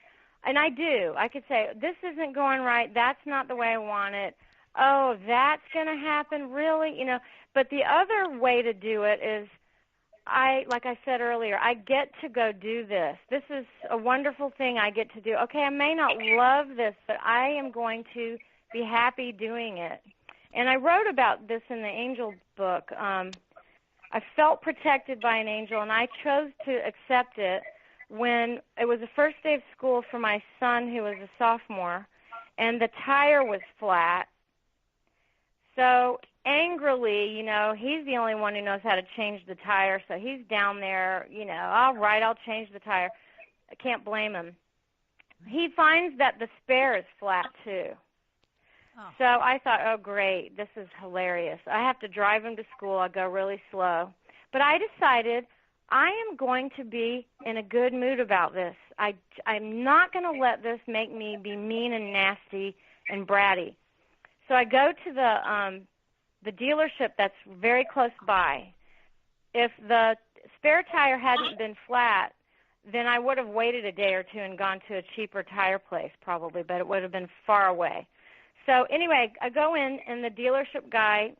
and I do, this isn't going right, that's not the way I want it. Oh, that's going to happen, really? But the other way to do it is, like I said earlier, I get to go do this. This is a wonderful thing I get to do. Okay, I may not love this, but I am going to be happy doing it. And I wrote about this in the angel book. I felt protected by an angel, and I chose to accept it when it was the first day of school for my son, who was a sophomore, and the tire was flat. So angrily, he's the only one who knows how to change the tire, so he's down there, all right, I'll change the tire. I can't blame him. He finds that the spare is flat, too. Oh. So I thought, oh, great, this is hilarious. I have to drive him to school. I go really slow. But I decided I am going to be in a good mood about this. I'm not going to let this make me be mean and nasty and bratty. So I go to the dealership that's very close by. If the spare tire hadn't been flat, then I would have waited a day or two and gone to a cheaper tire place probably, but it would have been far away. So anyway, I go in, and the dealership guy,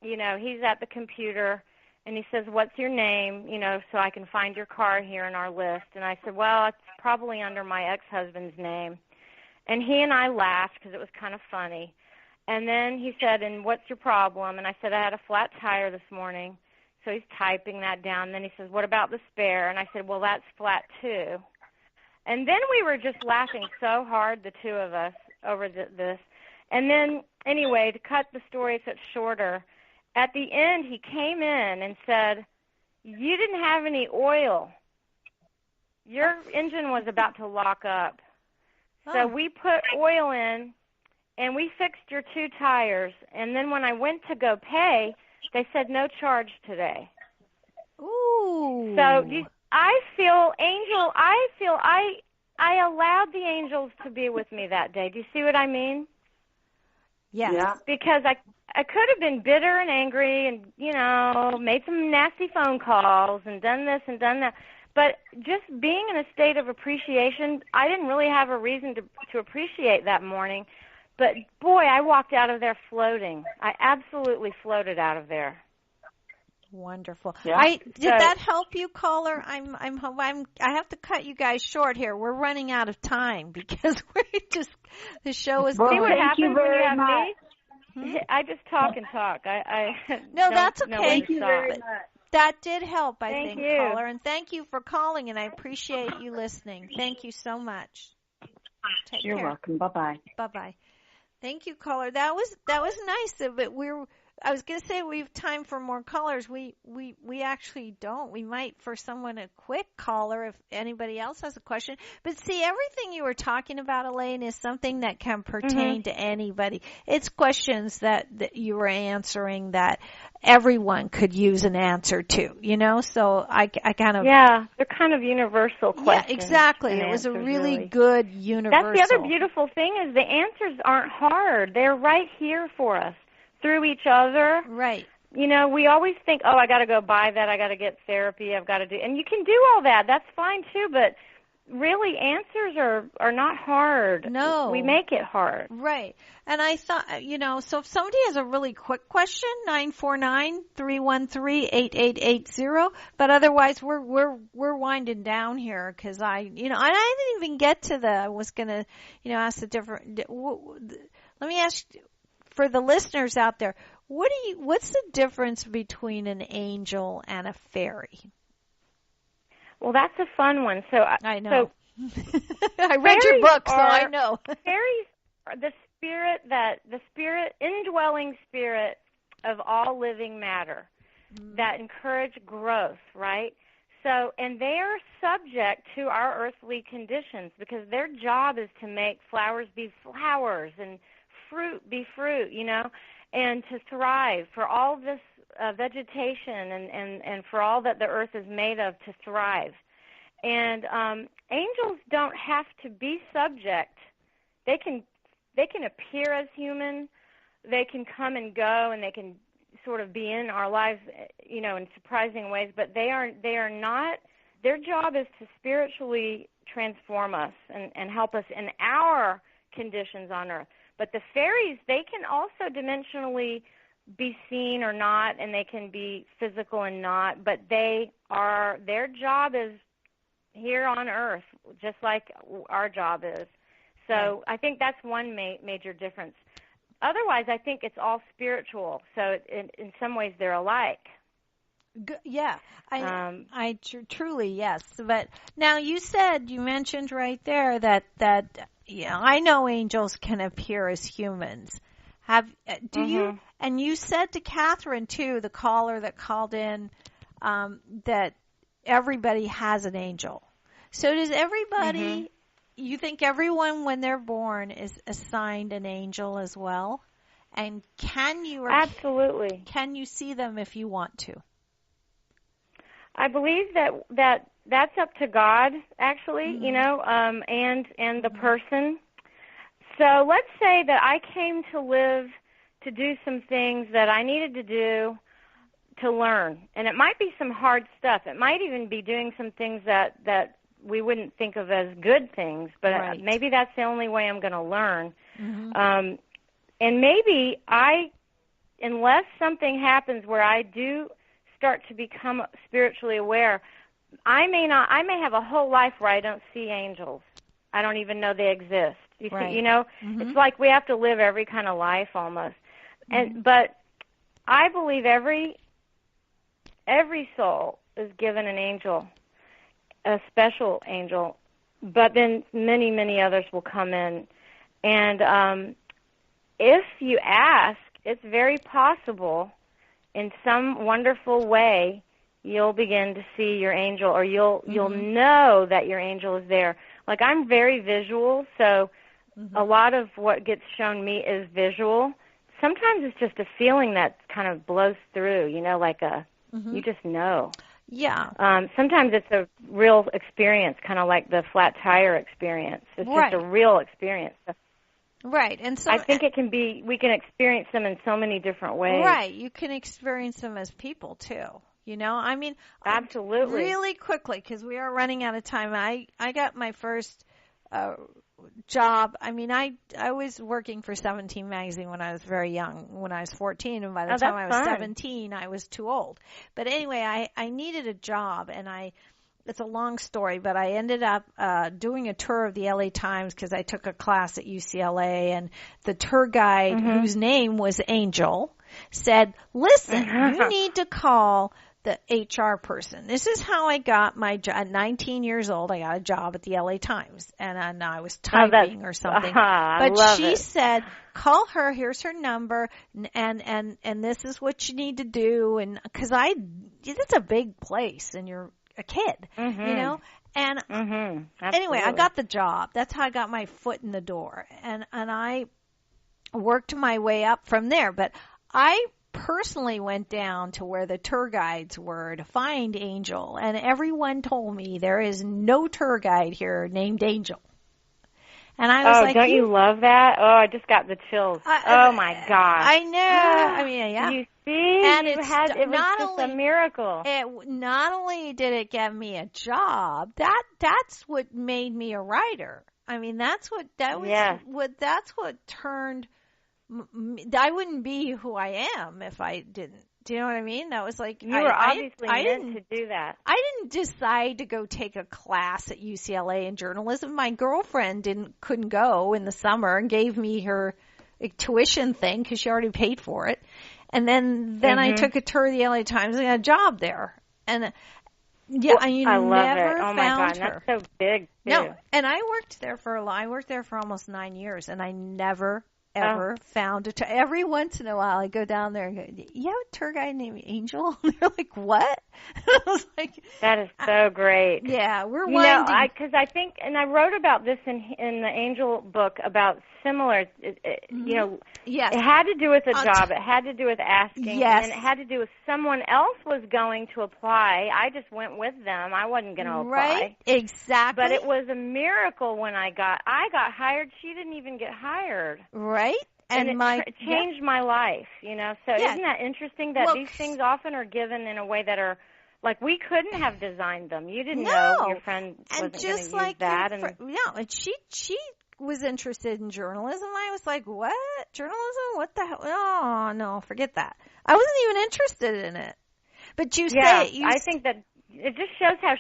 he's at the computer, and he says, what's your name, so I can find your car here in our list. And I said, well, it's probably under my ex-husband's name. And he and I laughed because it was kind of funny. And then he said, and what's your problem? And I said, I had a flat tire this morning. So he's typing that down. And then he says, what about the spare? And I said, well, that's flat too. And then we were just laughing so hard, the two of us, over this. And then, anyway, to cut the story such shorter, at the end he came in and said, "You didn't have any oil. Your engine was about to lock up. So we put oil in, and we fixed your 2 tires. And then when I went to go pay, they said no charge today." Ooh. So I allowed the angels to be with me that day. Do you see what I mean? Yes. Yeah. Because I could have been bitter and angry and, made some nasty phone calls and done this and done that. But just being in a state of appreciation, I didn't really have a reason to appreciate that morning. But, boy, I walked out of there floating. I absolutely floated out of there. Wonderful. Yeah. Did that help you, caller? I have to cut you guys short here. We're running out of time because the show is Well, See going. what thank you happens when you very have much. me? I just talk and talk. I No, don't that's know okay. when Thank to you stop. very much. That did help, I Thank think, you. caller. And thank you for calling, and I appreciate you listening. Thank you so much. Take You're care. welcome. Bye-bye. Bye-bye. Thank you, caller. That was nice. But I was going to say we have time for more callers. We actually don't. We might for someone a quick caller if anybody else has a question. But see, everything you were talking about, Elaine, is something that can pertain to anybody. It's questions that you were answering that everyone could use an answer to, So I kind of. Yeah, they're kind of universal questions. Yeah, exactly. and It was a answers, really good universal. That's the other beautiful thing is the answers aren't hard. They're right here for us through each other. Right. We always think, I got to go buy that. I got to get therapy. I've got to do, and you can do all that. That's fine too. But really, answers are not hard. No. We make it hard. Right. And I thought, so if somebody has a really quick question, 949-313-8880. But otherwise, we're winding down here because I didn't even get to I was going to, ask the different, let me ask for the listeners out there, what's the difference between an angel and a fairy? Well, that's a fun one. So I know. So I read your book, so I know. Fairies are the indwelling spirit of all living matter that encourage growth, right? So, and they are subject to our earthly conditions because their job is to make flowers be flowers and fruit be fruit, and to thrive for all this vegetation and for all that the earth is made of to thrive. And angels don't have to be subject. They can appear as human. They can come and go, and they can sort of be in our lives, in surprising ways. But they are not. Their job is to spiritually transform us and help us in our conditions on earth. But the fairies, they can also dimensionally be seen or not, and they can be physical and not. But their job is here on earth, just like our job is. So I think that's one major difference. Otherwise, I think it's all spiritual. So in some ways, they're alike. Yeah, I truly, yes. But now you mentioned right there that I know angels can appear as humans. You? And you said to Catherine too, the caller that called in, that everybody has an angel. So does everybody? You think everyone, when they're born, is assigned an angel as well? And absolutely can you see them if you want to? I believe that's up to God, actually, and the person. So let's say that I came to live to do some things that I needed to do to learn. And it might be some hard stuff. It might even be doing some things that we wouldn't think of as good things, but maybe that's the only way I'm going to learn. And maybe unless something happens where I do start to become spiritually aware, I may have a whole life where I don't see angels. I don't even know they exist. You see, it's like we have to live every kind of life almost. But I believe every soul is given an angel, a special angel, but then many, many others will come in. And if you ask, it's very possible in some wonderful way you'll begin to see your angel, or you'll know that your angel is there. Like, I'm very visual, so a lot of what gets shown me is visual. Sometimes it's just a feeling that kind of blows through, you know, like you just know. Yeah. Sometimes it's a real experience, kind of like the flat tire experience. It's just a real experience. Right. And so I think we can experience them in so many different ways. Right. You can experience them as people too. You know, I mean, absolutely. Really quickly, because we are running out of time. I got my first job. I mean, I was working for 17 magazine when I was very young, when I was 14, and by the time I was 17, I was too old. But anyway, I needed a job, and it's a long story, but I ended up doing a tour of the LA Times because I took a class at UCLA, and the tour guide, whose name was Angel, said, listen, you need to call the HR person. This is how I got my job. At 19 years old, I got a job at the LA Times, and I was typing or something. But she said, call her, here's her number, and this is what you need to do. And because it's a big place, and you're a kid, you know? And anyway, I got the job. That's how I got my foot in the door. And I worked my way up from there. But I personally went down to where the tour guides were to find Angel, and everyone told me there is no tour guide here named Angel. And I was like, don't you love that? Oh, I just got the chills. Oh my gosh. I know. I mean, yeah. You see? And it was just a miracle. Not only did it get me a job, that's what made me a writer. I mean, that's what turned, I wouldn't be who I am if I didn't. Do you know what I mean? That was like, you were obviously meant to do that. I didn't decide to go take a class at UCLA in journalism. My girlfriend couldn't go in the summer and gave me her tuition thing because she already paid for it. And then I took a tour of the LA Times and got a job there. And I love it. Oh my God, her. That's so big too. No, and I worked there for almost 9 years, and I never ever found it. Every once in a while I go down there and go, you have a tour guide named Angel? And they're like, what? I was like, that is so great. Yeah, we're winding. Because I think, and I wrote about this in the Angel book about similar, you know, it had to do with a job. It had to do with asking. Yes. And it had to do with someone else was going to apply. I just went with them. I wasn't going to apply. Right, exactly. But it was a miracle when I got hired. She didn't even get hired. Right. And it changed my life, you know. So isn't that interesting that these things often are given in a way that are, like, we couldn't have designed them. You didn't know your friend wasn't going to use that. And she was interested in journalism. I was like, what? Journalism? What the hell? Oh, no, forget that. I wasn't even interested in it. But I think that it just shows how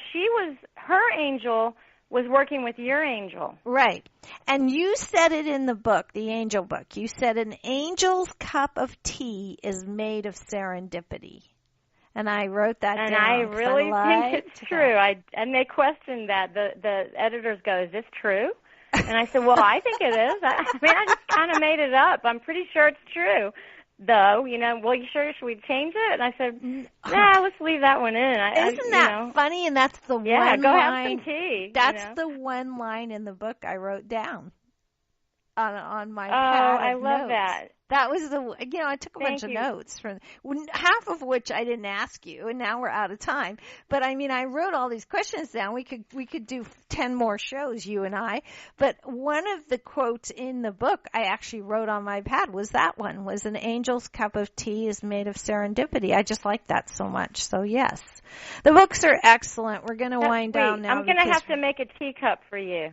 her angel was working with your angel. Right. And you said it in the book, the Angel book. You said an angel's cup of tea is made of serendipity. And I wrote that down. And I really think it's true. And they questioned that. The editors go, is this true? And I said, well, I think it is. I just kind of made it up. I'm pretty sure it's true. Though, you know, well, you sure should we change it? And I said, nah, let's leave that one in. Isn't that funny? And that's the one line. Yeah, go have some tea. That's the one line in the book I wrote down on my pad of I love notes. that. That was I took a bunch of notes from half of which I didn't ask you, and now we're out of time. But I mean, I wrote all these questions down. We could do 10 more shows, you and I. But one of the quotes in the book I actually wrote on my pad was that one, was an angel's cup of tea is made of serendipity. I just like that so much. So yes, the books are excellent. We're going to wind down now. I'm going to have to make a teacup for you.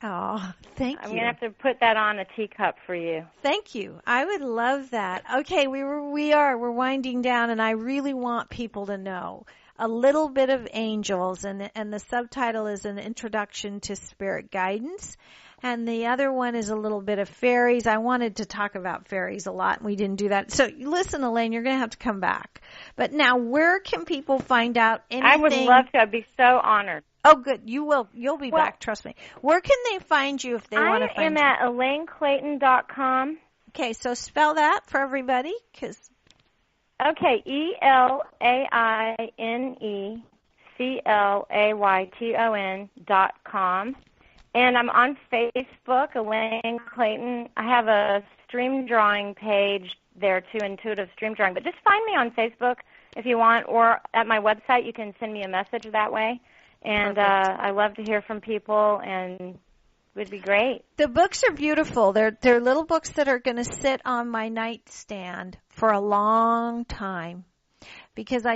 Oh, thank you. I'm going to have to put that on a teacup for you. Thank you. I would love that. Okay, we're winding down, and I really want people to know a little bit of angels, and the subtitle is an introduction to spirit guidance. And the other one is a little bit of fairies. I wanted to talk about fairies a lot, and we didn't do that. So listen, Elaine, you're going to have to come back. But now, where can people find out anything? I would love to. I'd be so honored. Oh, good. You will. You'll be back. Trust me. Where can they find you if they want to find you? I am at ElaineClayton.com. Okay, so spell that for everybody, because. Okay, ELAINECLAYTON.com. And I'm on Facebook, Elaine Clayton. I have a stream drawing page there too, Intuitive Stream Drawing. But just find me on Facebook if you want, or at my website. You can send me a message that way. And I love to hear from people, and it would be great. The books are beautiful. They're little books that are going to sit on my nightstand for a long time. Because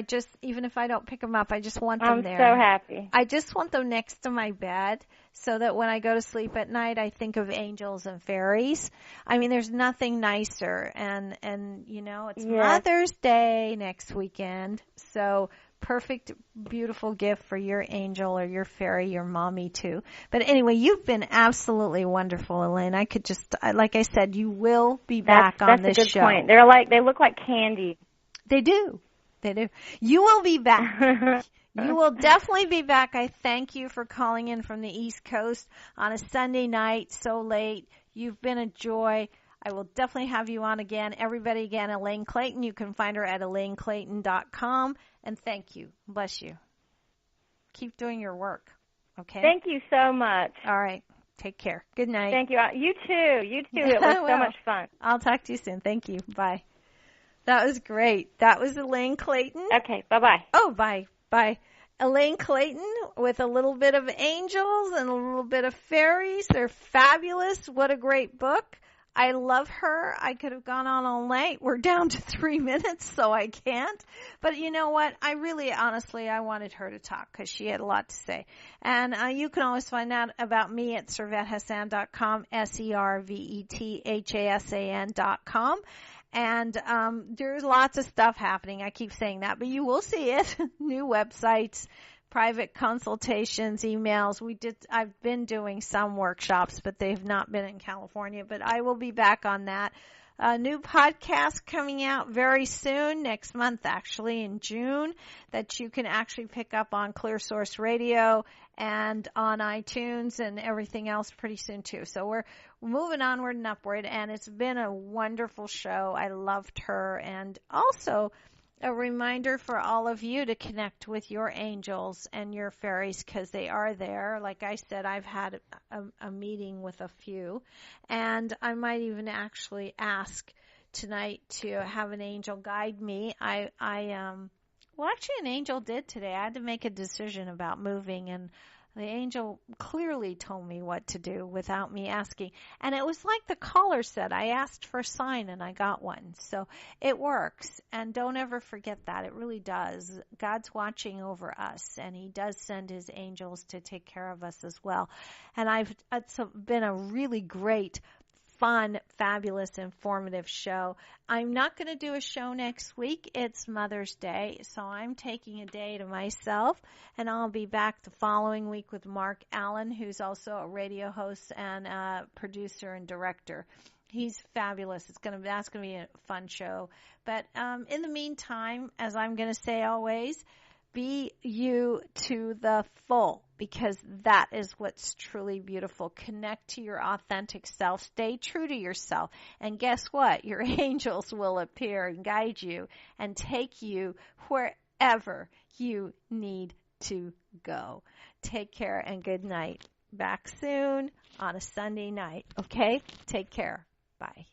even if I don't pick them up, I just want them there. I'm so happy. I just want them next to my bed so that when I go to sleep at night, I think of angels and fairies. I mean, there's nothing nicer. And it's Mother's Day next weekend. So perfect, beautiful gift for your angel or your fairy, your mommy too. But anyway, you've been absolutely wonderful, Elaine. I could just, like I said, you will be back on this show. That's a good point. They look like candy. They do. They do. You will be back. You will definitely be back. I thank you for calling in from the East Coast on a Sunday night so late. You've been a joy. I will definitely have you on again. Everybody, again, Elaine Clayton. You can find her at ElaineClayton.com. And thank you. Bless you. Keep doing your work. Okay? Thank you so much. All right. Take care. Good night. Thank you. You too. You too. It was so much fun. I'll talk to you soon. Thank you. Bye. That was great. That was Elaine Clayton. Okay, bye-bye. Oh, bye. Bye. Elaine Clayton with a little bit of angels and a little bit of fairies. They're fabulous. What a great book. I love her. I could have gone on all night. We're down to 3 minutes, so I can't. But you know what? Honestly, I wanted her to talk because she had a lot to say. And you can always find out about me at ServetHassan.com, ServetHassan.com. And there's lots of stuff happening. I keep saying that, but you will see it. New websites, private consultations, emails. I've been doing some workshops, but they've not been in California. But I will be back on that. A new podcast coming out very soon, next month actually, in June, that you can actually pick up on Clear Source Radio and on iTunes and everything else pretty soon too. So we're moving onward and upward, and it's been a wonderful show. I loved her, and also a reminder for all of you to connect with your angels and your fairies because they are there. Like I said, I've had a meeting with a few, and I might even actually ask tonight to have an angel guide me. Well, actually an angel did today. I had to make a decision about moving, and the angel clearly told me what to do without me asking. And it was like the caller said, I asked for a sign and I got one. So it works. And don't ever forget that. It really does. God's watching over us, and he does send his angels to take care of us as well. And it's been a really great, fun, fabulous, informative show. I'm not going to do a show next week. It's Mother's Day, so I'm taking a day to myself, and I'll be back the following week with Mark Allen, who's also a radio host and a producer and director. He's fabulous. That's going to be a fun show. But in the meantime, as I'm going to say always, be you to the full, because that is what's truly beautiful. Connect to your authentic self. Stay true to yourself. And guess what? Your angels will appear and guide you and take you wherever you need to go. Take care and good night. Back soon on a Sunday night. Okay? Take care. Bye.